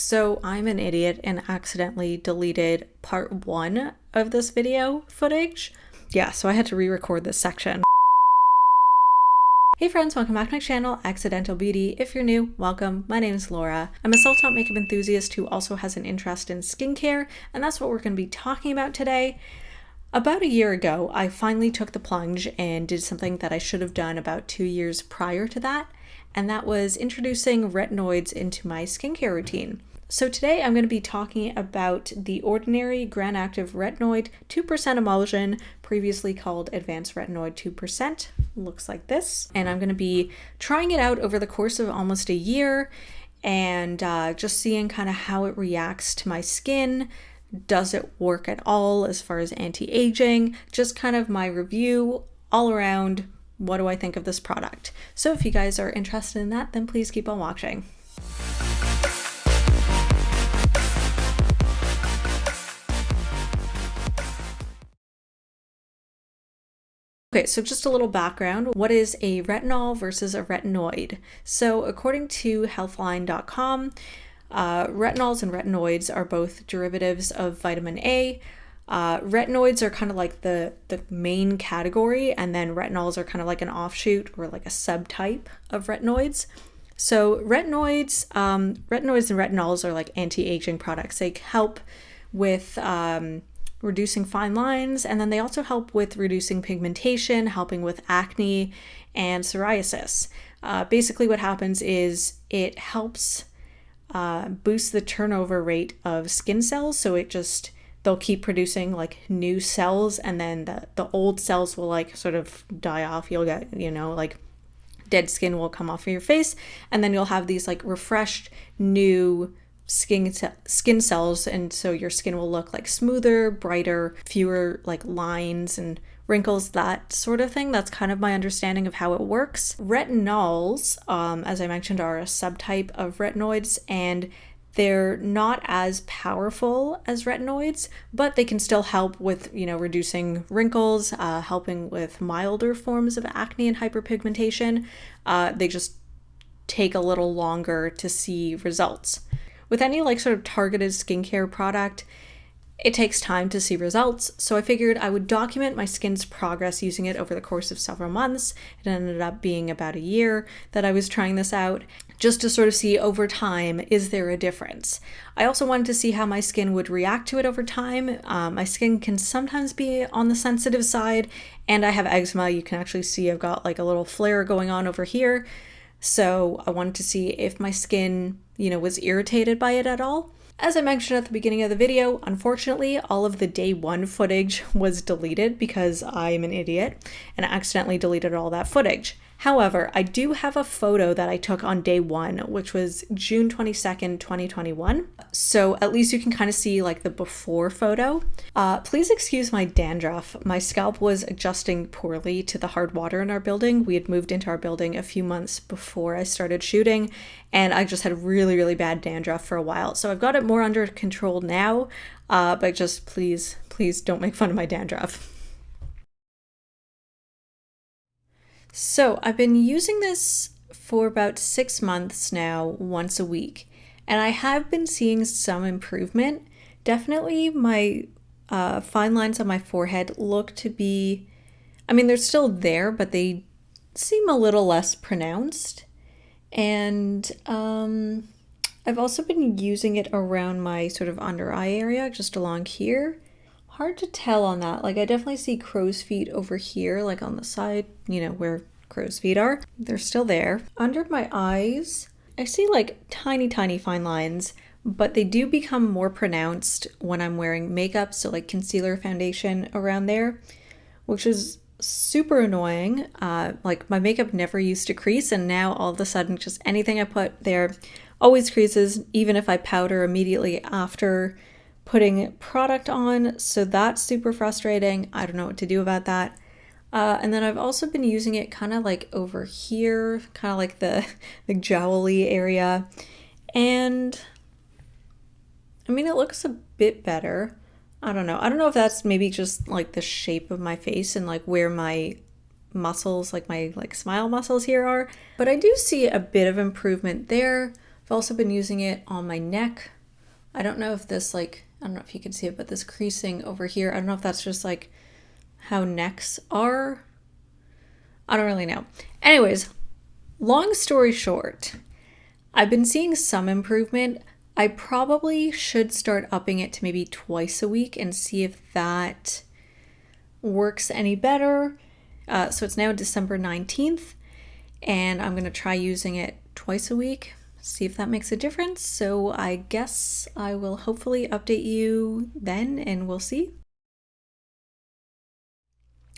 So I'm an idiot and accidentally deleted part 1 of this video footage. Yeah, so I had to re-record this section. Hey friends, welcome back to my channel, Accidental Beauty. If you're new, welcome. My name is Laura. I'm a self-taught makeup enthusiast who also has an interest in skincare, and that's what we're going to be talking about today. About a year ago, I finally took the plunge and did something that I should have done about 2 years prior to that, and that was introducing retinoids into my skincare routine. So today I'm going to be talking about the Ordinary GRANACTIVE Retinoid 2% emulsion, previously called Advanced Retinoid 2%. Looks like this. And I'm going to be trying it out over the course of almost a year and just seeing kind of how it reacts to my skin. Does it work at all as far as anti-aging? Just kind of my review all around. What do I think of this product? So if you guys are interested in that, then please keep on watching. Okay, so just a little background. What is a retinol versus a retinoid? So according to healthline.com, retinols and retinoids are both derivatives of vitamin A. Retinoids are kind of like the main category, and then retinols are kind of like an offshoot or like a subtype of retinoids. So retinoids and retinols are like anti-aging products. They help with reducing fine lines, and then they also help with reducing pigmentation, helping with acne and psoriasis. Basically what happens is it helps boost the turnover rate of skin cells, so they'll keep producing like new cells, and then the old cells will like sort of die off. You'll get, like dead skin will come off of your face, and then you'll have these like refreshed new skin cells, and so your skin will look like smoother, brighter, fewer like lines and wrinkles, that sort of thing. That's kind of my understanding of how it works. Retinols, as I mentioned, are a subtype of retinoids, and they're not as powerful as retinoids, but they can still help with, reducing wrinkles, helping with milder forms of acne and hyperpigmentation. They just take a little longer to see results. With any like sort of targeted skincare product, it takes time to see results, so I figured I would document my skin's progress using it over the course of several months. It ended up being about a year that I was trying this out, just to sort of see over time, is there a difference? I also wanted to see how my skin would react to it over time. My skin can sometimes be on the sensitive side, and I have eczema. You can actually see I've got like a little flare going on over here. So I wanted to see if my skin, was irritated by it at all. As I mentioned at the beginning of the video, unfortunately, all of the day 1 footage was deleted because I'm an idiot and accidentally deleted all that footage. However, I do have a photo that I took on day 1, which was June 22nd, 2021. So at least you can kind of see like the before photo. Please excuse my dandruff. My scalp was adjusting poorly to the hard water in our building. We had moved into our building a few months before I started shooting, and I just had really, really bad dandruff for a while. So I've got it more under control now, but just please don't make fun of my dandruff. So I've been using this for about 6 months now, once a week, and I have been seeing some improvement. Definitely my fine lines on my forehead look to be, they're still there, but they seem a little less pronounced. And I've also been using it around my sort of under eye area, just along here. Hard to tell on that. Like I definitely see crow's feet over here, like on the side, where crow's feet are. They're still there. Under my eyes, I see like tiny fine lines, but they do become more pronounced when I'm wearing makeup, so like concealer, foundation around there, which is super annoying. Like my makeup never used to crease, and now all of a sudden just anything I put there always creases, even if I powder immediately after putting product on. So that's super frustrating. I don't know what to do about that. And then I've also been using it kind of like over here, kind of like the jowly area. And it looks a bit better. I don't know if that's maybe just like the shape of my face and like where my muscles, like my smile muscles here are, but I do see a bit of improvement there. I've also been using it on my neck I don't know if this I don't know if you can see it, but this creasing over here, I don't know if that's just like how necks are. I don't really know. Anyways, long story short, I've been seeing some improvement. I probably should start upping it to maybe twice a week and see if that works any better. So it's now December 19th, and I'm going to try using it twice a week, see if that makes a difference. So I guess I will hopefully update you then, and we'll see.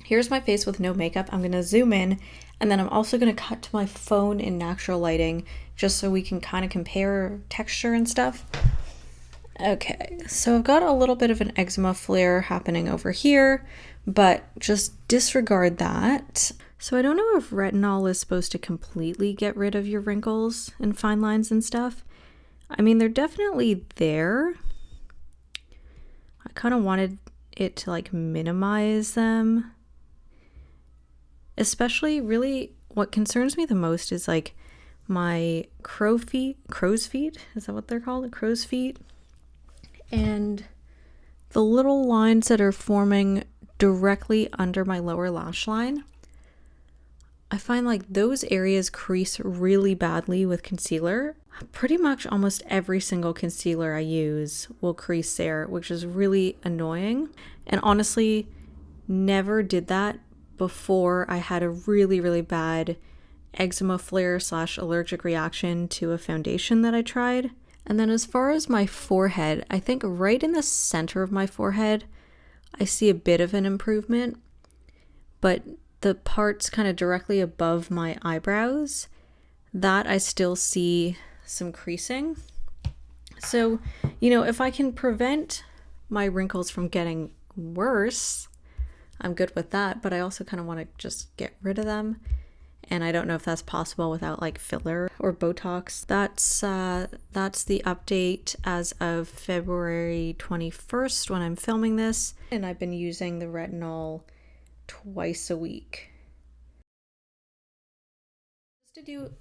Here's my face with no makeup. I'm going to zoom in, and then I'm also going to cut to my phone in natural lighting just so we can kind of compare texture and stuff. Okay, so I've got a little bit of an eczema flare happening over here, but just disregard that. So I don't know if retinol is supposed to completely get rid of your wrinkles and fine lines and stuff. I mean, they're definitely there. I kind of wanted it to like minimize them. Especially, really, what concerns me the most is like my crow's feet, is that what they're called? Crow's feet. And the little lines that are forming directly under my lower lash line. I find like those areas crease really badly with concealer. Pretty much almost every single concealer I use will crease there, which is really annoying. And honestly, never did that before I had a really, really bad eczema flare / allergic reaction to a foundation that I tried. And then as far as my forehead, I think right in the center of my forehead, I see a bit of an improvement, but the parts kind of directly above my eyebrows, that I still see some creasing. So, if I can prevent my wrinkles from getting worse, I'm good with that, but I also kind of want to just get rid of them. And I don't know if that's possible without like filler or Botox. That's the update as of February 21st when I'm filming this. And I've been using the retinol twice a week.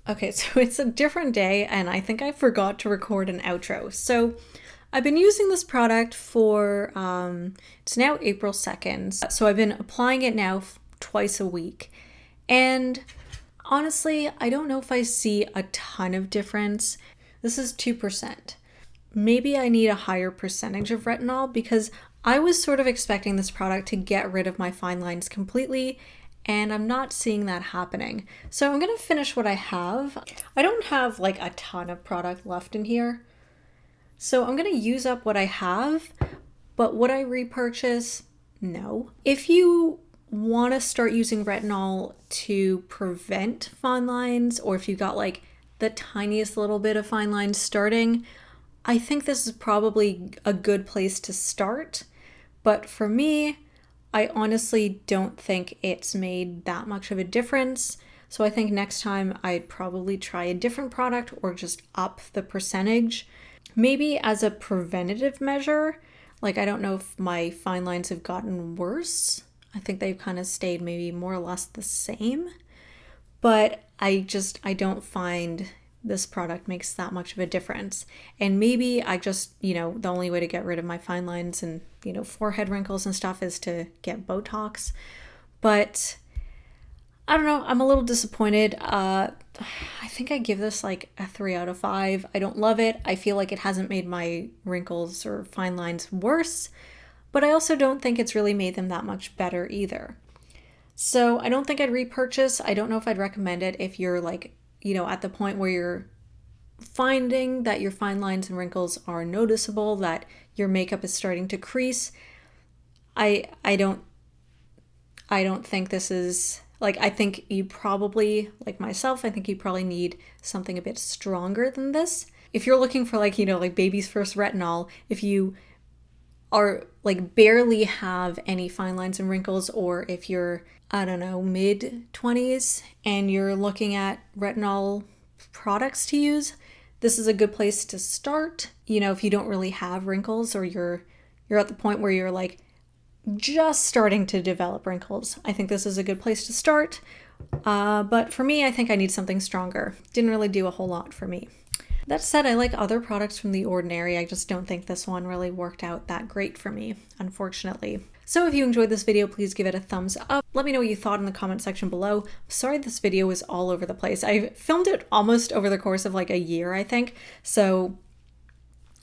Okay, so it's a different day and I think I forgot to record an outro. So I've been using this product for, it's now April 2nd. So I've been applying it now twice a week. And honestly, I don't know if I see a ton of difference. This is 2%. Maybe I need a higher percentage of retinol because I was sort of expecting this product to get rid of my fine lines completely, and I'm not seeing that happening. So I'm going to finish what I have. I don't have like a ton of product left in here. So I'm going to use up what I have, but would I repurchase? No. If you want to start using retinol to prevent fine lines, or if you got like the tiniest little bit of fine lines starting, I think this is probably a good place to start. But for me, I honestly don't think it's made that much of a difference. So I think next time I'd probably try a different product or just up the percentage. Maybe as a preventative measure, like I don't know if my fine lines have gotten worse. I think they've kind of stayed maybe more or less the same, but I don't find this product makes that much of a difference. And maybe I just, the only way to get rid of my fine lines and, forehead wrinkles and stuff is to get Botox. But I don't know, I'm a little disappointed. I think I give this like a 3 out of 5. I don't love it. I feel like it hasn't made my wrinkles or fine lines worse, but I also don't think it's really made them that much better either. So I don't think I'd repurchase. I don't know if I'd recommend it if you're like, at the point where you're finding that your fine lines and wrinkles are noticeable, that your makeup is starting to crease. I don't think this is like, I think you probably, like myself, I think you probably need something a bit stronger than this. If you're looking for like, like baby's first retinol, if you are like barely have any fine lines and wrinkles, or if you're, I don't know, mid-20s and you're looking at retinol products to use, this is a good place to start. If you don't really have wrinkles, or you're at the point where you're like just starting to develop wrinkles, I think this is a good place to start. But for me, I think I need something stronger. Didn't really do a whole lot for me. That said, I like other products from The Ordinary. I just don't think this one really worked out that great for me, unfortunately. So if you enjoyed this video, please give it a thumbs up. Let me know what you thought in the comment section below. Sorry this video was all over the place. I filmed it almost over the course of like a year, I think. So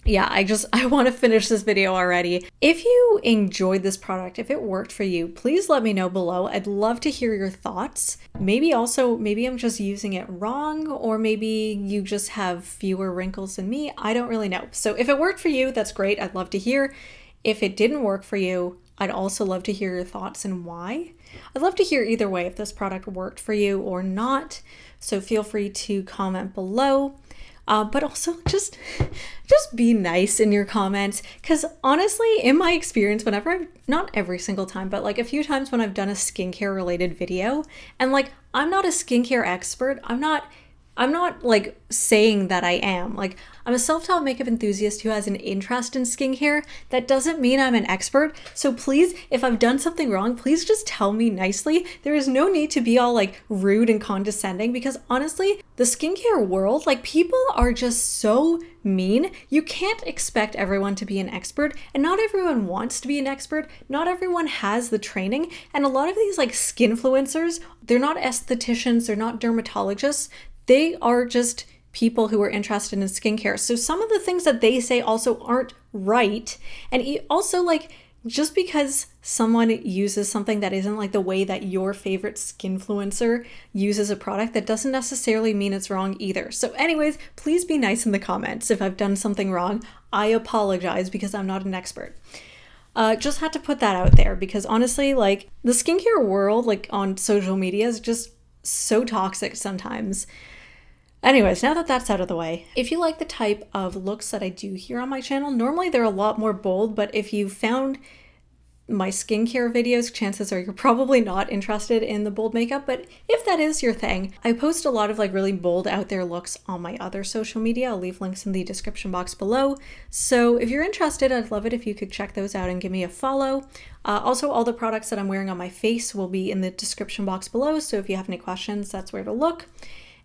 yeah, I want to finish this video already. If you enjoyed this product, if it worked for you, please let me know below. I'd love to hear your thoughts. Maybe I'm just using it wrong, or maybe you just have fewer wrinkles than me. I don't really know. So if it worked for you, that's great. I'd love to hear. If it didn't work for you, I'd also love to hear your thoughts and why. I'd love to hear either way if this product worked for you or not. So feel free to comment below. But also just be nice in your comments, because honestly, in my experience, whenever not every single time, but like a few times when I've done a skincare related video, and like I'm not a skincare expert, I'm not like saying that I am. Like, I'm a self-taught makeup enthusiast who has an interest in skincare. That doesn't mean I'm an expert. So please, if I've done something wrong, please just tell me nicely. There is no need to be all like rude and condescending, because honestly, the skincare world, like, people are just so mean. You can't expect everyone to be an expert, and not everyone wants to be an expert. Not everyone has the training. And a lot of these like skinfluencers, they're not estheticians, they're not dermatologists. They are just people who are interested in skincare. So some of the things that they say also aren't right. And also, like, just because someone uses something that isn't like the way that your favorite skinfluencer uses a product, that doesn't necessarily mean it's wrong either. So anyways, please be nice in the comments. If I've done something wrong, I apologize, because I'm not an expert. Just had to put that out there, because honestly, like, the skincare world, like on social media, is just so toxic sometimes. Anyways, now that that's out of the way, if you like the type of looks that I do here on my channel, normally they're a lot more bold, but if you found my skincare videos, chances are you're probably not interested in the bold makeup. But if that is your thing, I post a lot of like really bold out there looks on my other social media. I'll leave links in the description box below. So if you're interested, I'd love it if you could check those out and give me a follow. Also, all the products that I'm wearing on my face will be in the description box below. So if you have any questions, that's where to look.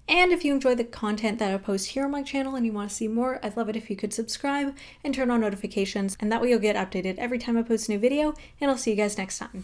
And if you enjoy the content that I post here on my channel and you want to see more, I'd love it if you could subscribe and turn on notifications, and that way you'll get updated every time I post a new video, and I'll see you guys next time.